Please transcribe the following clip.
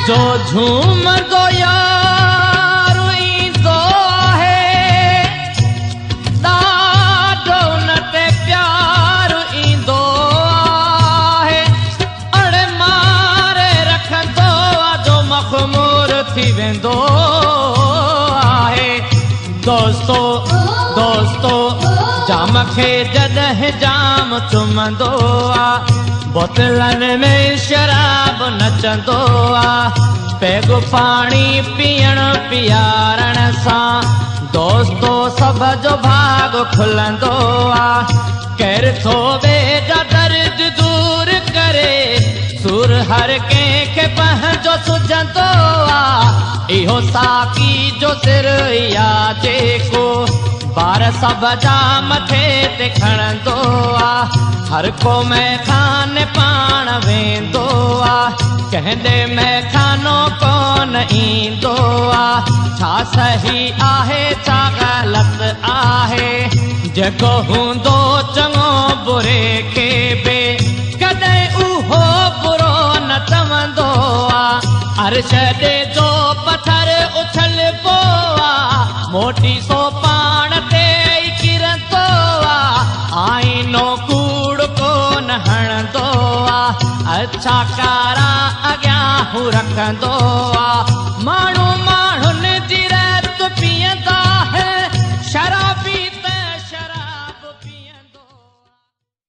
जो झूमंदो यार ईंदो आहे ॾाढो उन ते प्यार ईंदो आहे अड़े मारे रखंदो आहे जो मखमूर थी वेंदो आहे दोस्तो दोस्तो जाम खे जॾहिं जाम चुमंदो आहे बोतलनि में शराब नचंदो आहे पैगो पाणी पीअण पीआरण सां दोस्तो सभ जो भाग खुलंदो आहे केरु थो ॿिए जा दर्द दूर करे सुर हर कंहिंखे पंहिंजो सुझंदो आहे इहो साकी जो सिर या जेको बार सभ जा मथे ते खणंदो आहे हर को मैखान पाण वेंदो आहे कंहिंजे मैखानो कोन ईंदो आहे छा सही आहे छा ग़लति आहे जेको हूंदो चङो बुरे खे बि कॾहिं उहो बुरो न चवंदो आहे अर्श ॾे जो पथर उछलबो आहे मोटी सो पाण ते ई किरंदो आहे आईनो कूड़ कोन हणंदो आहे अच्छा कारा अॻियां हू रखंदो आहे माण्हू